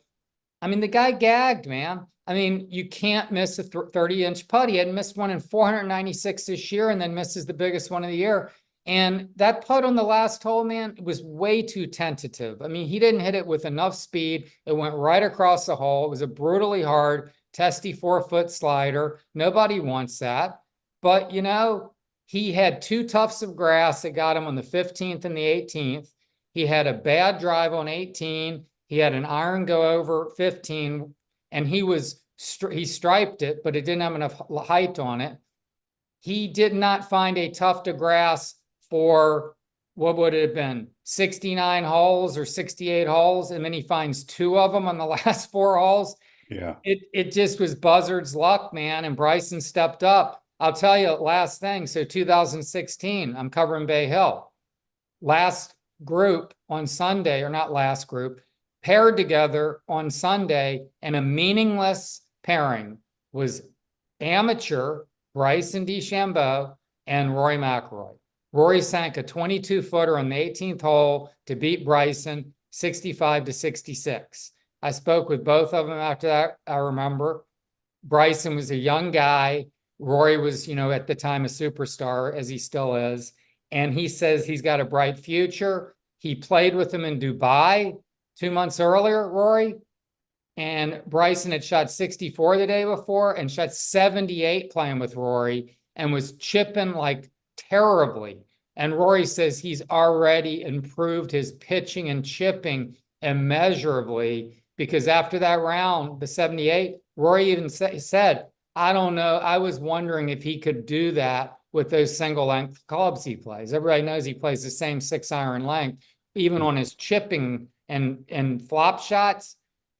I mean, the guy gagged, man. I mean, you can't miss a 30-inch putt. He hadn't missed one in 496 this year, and then misses the biggest one of the year. And that putt on the last hole, man, was way too tentative. I mean, he didn't hit it with enough speed. It went right across the hole. It was a brutally hard, testy 4-foot slider. Nobody wants that. But, you know, he had 2 tufts of grass that got him on the 15th and the 18th. He had a bad drive on 18. He had an iron go over 15. And he striped it, but it didn't have enough height on it. He did not find a tuft of grass for, what would it have been, 69 holes or 68 holes, and then he finds 2 of them on the last 4 holes. Yeah. It just was buzzard's luck, man, and Bryson stepped up. I'll tell you, last thing, so 2016, I'm covering Bay Hill. Last group on Sunday, or not last group, paired together on Sunday, and a meaningless pairing was amateur Bryson DeChambeau and Rory McIlroy. Rory sank a 22-footer on the 18th hole to beat Bryson 65 to 66. I spoke with both of them after that. I remember Bryson was a young guy. Rory was, you know, at the time a superstar, as he still is. And he says he's got a bright future. He played with him in Dubai 2 months earlier, Rory, and Bryson had shot 64 the day before and shot 78 playing with Rory and was chipping like terribly. And Rory says he's already improved his pitching and chipping immeasurably, because after that round, the 78, Rory even said, I don't know, I was wondering if he could do that with those single length clubs he plays. Everybody knows he plays the same 6-iron length, even on his chipping and flop shots.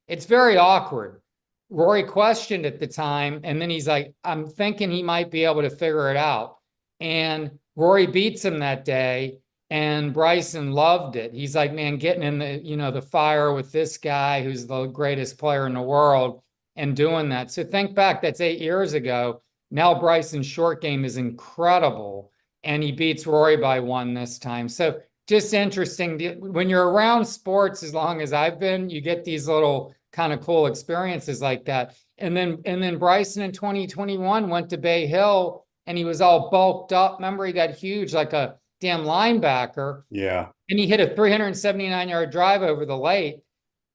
It's very awkward. Rory questioned at the time, and then he's like, I'm thinking he might be able to figure it out. And Rory beats him that day, and Bryson loved it. He's like, man, getting in the, you know, the fire with this guy who's the greatest player in the world and doing that. So think back, that's 8 years ago. Now Bryson's short game is incredible, and he beats Rory by 1 this time. So just interesting. When you're around sports, as long as I've been, you get these little kind of cool experiences like that. And then Bryson in 2021 went to Bay Hill, and he was all bulked up. Remember, he got huge, like a damn linebacker. Yeah. And he hit a 379-yard drive over the lake,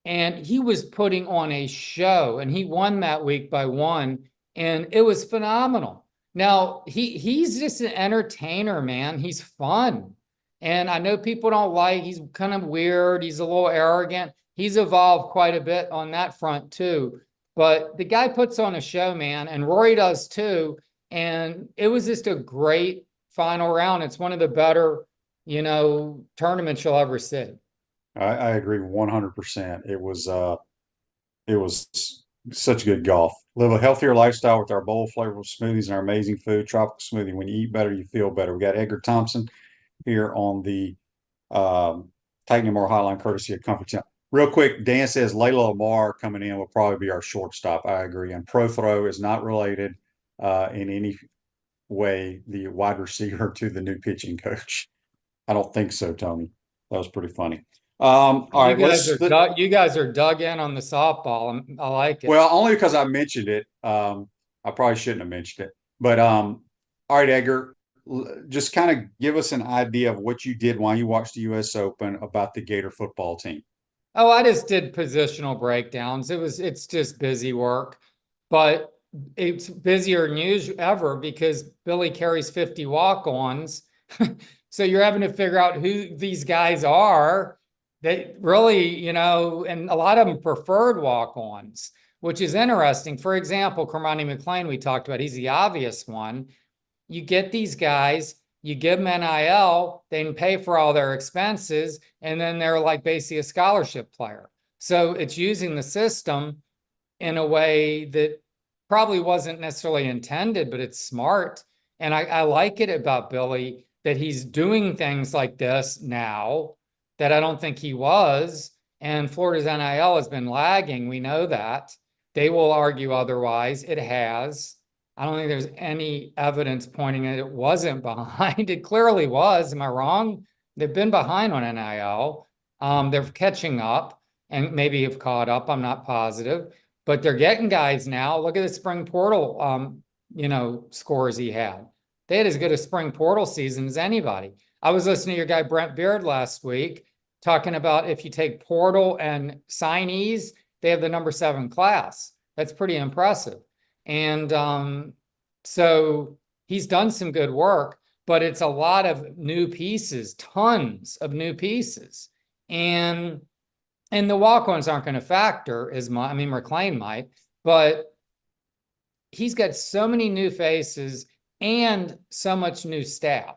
and he was putting on a show, and he won that week by 1, and it was phenomenal. Now, he's just an entertainer, man. He's fun. And I know people don't like, he's kind of weird. He's a little arrogant. He's evolved quite a bit on that front too. But the guy puts on a show, man, and Rory does too. And it was just a great final round. It's one of the better, you know, tournaments you'll ever see. I agree 100%. It was such good golf. Live a healthier lifestyle with our bold, flavorful smoothies and our amazing food. Tropical smoothie. When you eat better, you feel better. We got Edgar Thompson here on the Titan More Hotline, courtesy of Comfort Town. Real quick, Dan says Layla Lamar coming in will probably be our shortstop. I agree. And Pro Throw is not related in any way, the wide receiver to the new pitching coach. I don't think so, Tony. That was pretty funny. All right, you guys are dug in on the softball. I like it. Well, only because I mentioned it. I probably shouldn't have mentioned it. But all right, Edgar, just kind of give us an idea of what you did while you watched the U.S. Open about the Gator football team. Oh, I just did positional breakdowns. It's just busy work, but it's busier than usual ever because Billy carries 50 walk-ons. So you're having to figure out who these guys are. They really, and a lot of them preferred walk-ons, which is interesting. For example, Cormani McClain, we talked about, he's the obvious one. You get these guys, you give them NIL, they can pay for all their expenses, and then they're like basically a scholarship player. So it's using the system in a way that probably wasn't necessarily intended, but it's smart. And I like it about Billy that he's doing things like this now that I don't think he was. And Florida's NIL has been lagging. We know that. They will argue otherwise. It has. I don't think there's any evidence pointing that it wasn't behind. It clearly was. Am I wrong? They've been behind on NIL. They're catching up and maybe have caught up. I'm not positive. But they're getting guys now. Look at the spring portal, scores he had. They had as good a spring portal season as anybody. I was listening to your guy Brent Beard last week talking about if you take portal and signees, they have the number 7 class. That's pretty impressive. And so he's done some good work, but it's a lot of new pieces, tons of new pieces. And the walk-ons aren't going to factor as much. I mean, McClain might, but he's got so many new faces and so much new staff.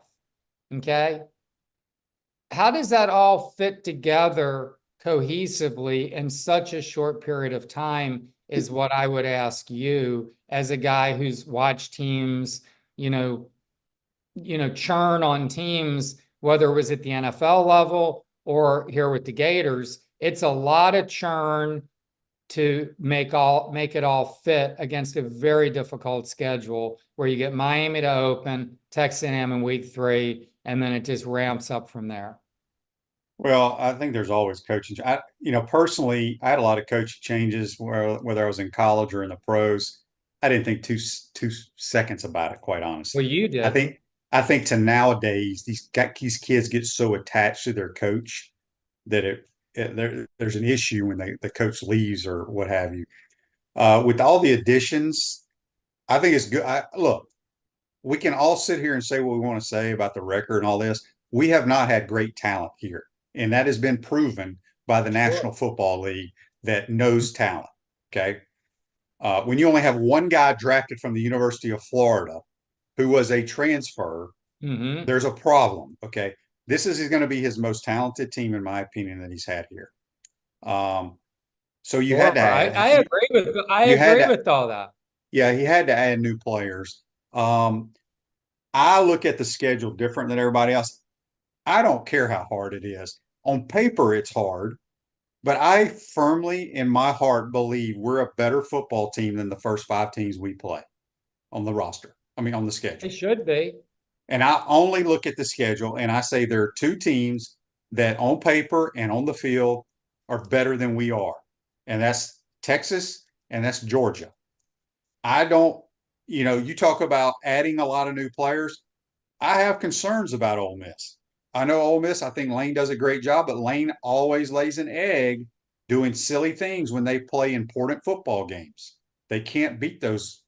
Okay. How does that all fit together cohesively in such a short period of time is what I would ask you as a guy who's watched teams, churn on teams, whether it was at the NFL level or here with the Gators. It's a lot of churn to make it all fit against a very difficult schedule where you get Miami to open, Texas A&M in week 3, and then it just ramps up from there. Well, I think there's always coaching. Personally, I had a lot of coaching changes whether I was in college or in the pros. I didn't think two seconds about it, quite honestly. Well, you did. I think to nowadays these kids get so attached to their coach that there's an issue when the coach leaves or what have you. With all the additions, I think it's good. Look, we can all sit here and say what we want to say about the record and all this. We have not had great talent here. And that has been proven by the National Football League that knows talent. Okay. When you only have one guy drafted from the University of Florida who was a transfer, there's a problem. Okay. This is going to be his most talented team, in my opinion, that he's had here. So you had to add. I agree with all that. Yeah, he had to add new players. I look at the schedule different than everybody else. I don't care how hard it is. On paper, it's hard, but I firmly, in my heart, believe we're a better football team than the first 5 teams we play on the roster. I mean, on the schedule. It should be. And I only look at the schedule and I say there are 2 teams that on paper and on the field are better than we are. And that's Texas and that's Georgia. I don't, you talk about adding a lot of new players. I have concerns about Ole Miss. I know Ole Miss, I think Lane does a great job, but Lane always lays an egg doing silly things when they play important football games. They can't beat those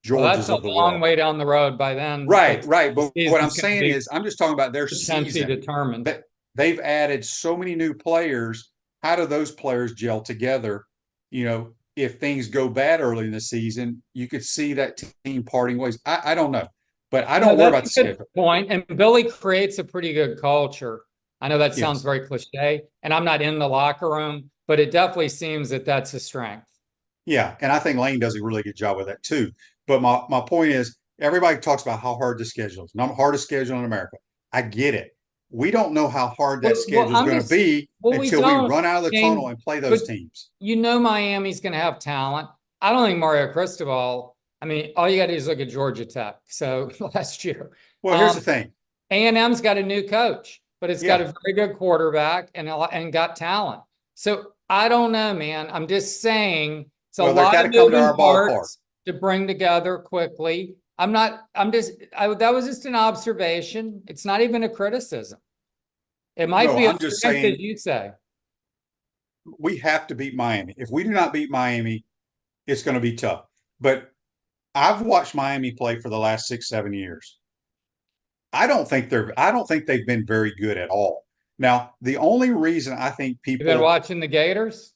Georgias of the world. That's a long way down the road by then. Right. But what I'm saying is, I'm just talking about their season. Determined. But they've added so many new players. How do those players gel together? If things go bad early in the season, you could see that team parting ways. I don't know. But I don't worry about the schedule. Point. And Billy creates a pretty good culture. I know that sounds very cliche, and I'm not in the locker room, but it definitely seems that that's a strength. Yeah, and I think Lane does a really good job with that too. But my point is, everybody talks about how hard the schedule is. Not hardest schedule in America. I get it. We don't know how hard that schedule is I'm going to just be we until we don't, run out of the tunnel Shane, and play but those teams. you know Miami's going to have talent. I don't think Mario Cristobal. I mean, all you got to do is look at Georgia Tech. So last year, Well, here's the thing. A&M's got a new coach, but it's got Yeah. a very good quarterback and got talent. So I don't know, man. I'm just saying it's a Well, they've lot got of to come to moving our ballpark. parts to bring together quickly. That was just an observation. It's not even a criticism. It might No, be a I'm just strength, saying as you say. we have to beat Miami. If we do not beat Miami, it's going to be tough. But I've watched Miami play for the last 6, 7 years. I don't think they've been very good at all. Now, the only reason I think You've been watching the Gators?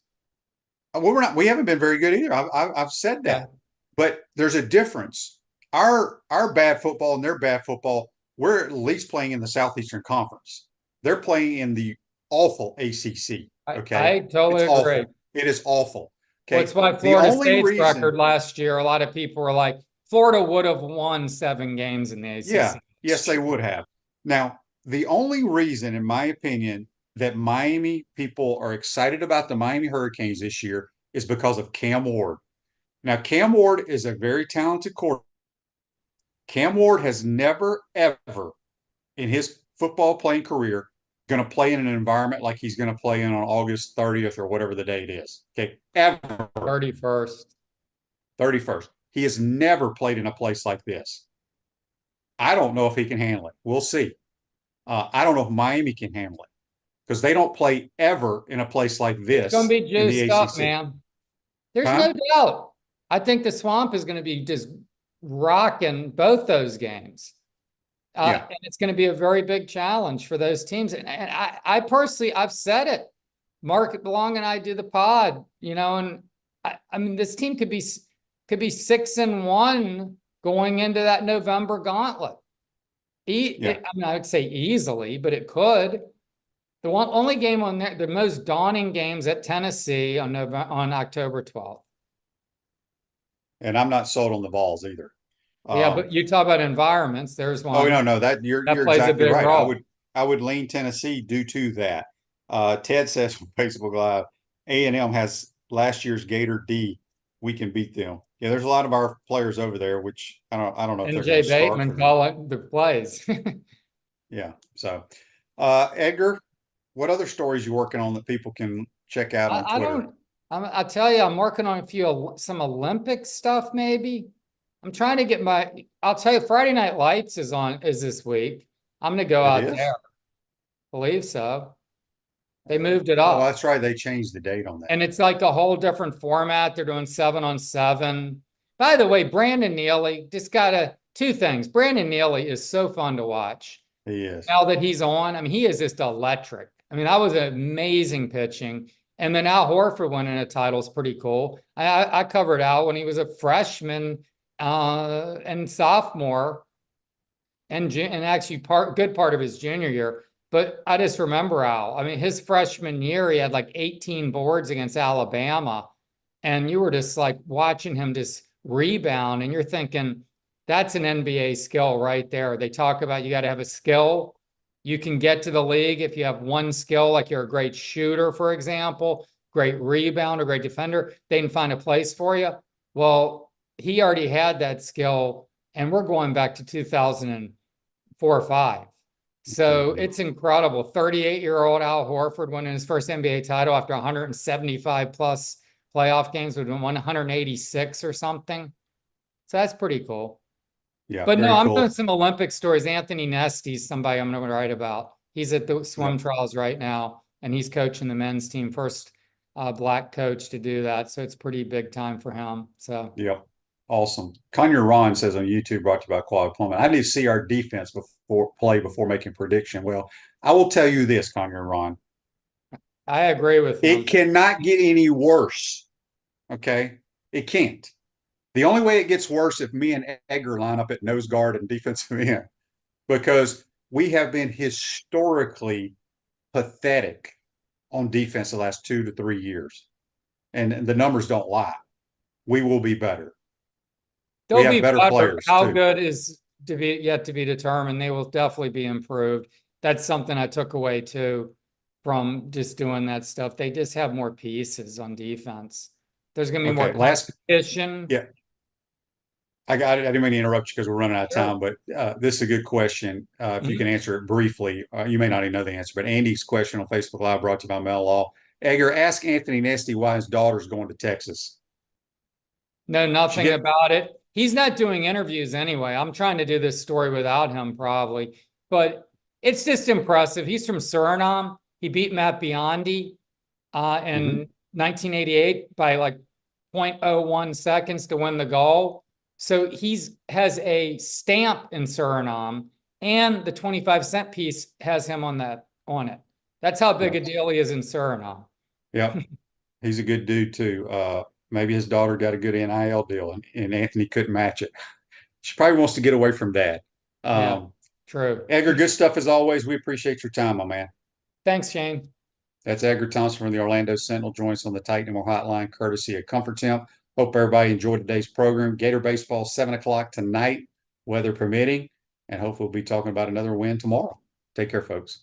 well, we haven't been very good either. I've said that. Yeah. But there's a difference. Our bad football and their bad football, we're at least playing in the Southeastern Conference. They're playing in the awful ACC. Okay. I totally It's agree. awful. It is awful. Okay. Well, it's why The Florida only State's reason- record last year, a lot of people were like, Florida would have won 7 games in the ACC. Yeah, yes, they would have. Now, the only reason, in my opinion, that Miami people are excited about the Miami Hurricanes this year is because of Cam Ward. Now, Cam Ward is a very talented quarterback. Cam Ward has never, ever in his football playing career going to play in an environment like he's going to play in on August 30th or whatever the date is. Okay, ever. 31st. 31st. He has never played in a place like this. I don't know if he can handle it. We'll see. I don't know if Miami can handle it because they don't play ever in a place like this. It's going to be in the juiced up, ACC. man. There's Huh? no doubt. I think the Swamp is going to be just rocking both those games. Yeah. And it's going to be a very big challenge for those teams. And I personally, I've said it. Mark Long and I do the pod, and I mean, this team could be 6-1 going into that November gauntlet. I mean, I would say easily, but it could. The only game on there, the most daunting games at Tennessee on October 12th. And I'm not sold on the Vols either. Yeah, but you talk about environments. There's one. Oh, no, that you're plays a exactly big right. role. I would lean Tennessee due to that. Ted says from Facebook Live, A&M has last year's Gator D. We can beat them. Yeah, there's a lot of our players over there, which I don't know if And they're Jay going to start Bateman for call it the plays. Yeah. So, Edgar, what other stories you working on that people can check out on Twitter? I tell you, I'm working on some Olympic stuff. Maybe I'm trying to get I'll tell you, Friday Night Lights is this week. I'm going to go out there. Believe so. They moved it up. Oh, that's right. They changed the date on that. And it's like a whole different format. They're doing 7-on-7. By the way, Brandon Neely, two things. Brandon Neely is so fun to watch. He is. Now that he's on, I mean, he is just electric. I mean, that was amazing pitching. And then Al Horford winning a title is pretty cool. I covered Al when he was a freshman and sophomore and actually good part of his junior year. But I just remember Al. I mean, his freshman year, he had like 18 boards against Alabama. And you were just like watching him just rebound. And you're thinking, that's an NBA skill right there. They talk about you got to have a skill. You can get to the league if you have one skill, like you're a great shooter, for example, great rebounder, great defender. They can find a place for you. Well, he already had that skill. And we're going back to 2004 or 5. So it's incredible. 38-year-old Al Horford winning his first NBA title after 175 plus playoff games, would have won 186 or something. So that's pretty cool. Yeah. But no, cool. I'm doing some Olympic stories. Anthony Nesty's somebody I'm going to write about. He's at the swim trials right now, and he's coaching the men's team, first Black coach to do that. So it's pretty big time for him. So Yep. Awesome. Conyer Ron says on YouTube, brought to you by Quad Plumbing, I need to see our defense before making prediction. Well, I will tell you this, Conyer Ron. I agree with him. It cannot get any worse. Okay? It can't. The only way it gets worse if me and Edgar line up at nose guard and defensive end, because we have been historically pathetic on defense the last 2 to 3 years. And the numbers don't lie. we will be better. They'll have be better better. players, How too. good is yet to be determined. They will definitely be improved. That's something I took away too from just doing that stuff. They just have more pieces on defense. There's going to be more competition. Yeah. I didn't mean to interrupt you because we're running out of Sure. time, but this is a good question. If you can answer it briefly, you may not even know the answer, but Andy's question on Facebook Live brought to you by Mel Law. Edgar, ask Anthony Nesty why his daughter's going to Texas. No, nothing about it. He's not doing interviews anyway. I'm trying to do this story without him probably, but it's just impressive. He's from Suriname. He beat Matt Biondi in 1988 by like 0.01 seconds to win the goal. So has a stamp in Suriname, and the 25-cent piece has him on it. That's how big a deal he is in Suriname. Yeah, he's a good dude too. Maybe his daughter got a good NIL deal, and Anthony couldn't match it. She probably wants to get away from dad. Yeah, true. Edgar, good stuff as always. We appreciate your time, my man. Thanks, Shane. That's Edgar Thompson from the Orlando Sentinel. Joins us on the Titan More Hotline, courtesy of Comfort Temp. Hope everybody enjoyed today's program. Gator baseball, 7 o'clock tonight, weather permitting, and hopefully we'll be talking about another win tomorrow. Take care, folks.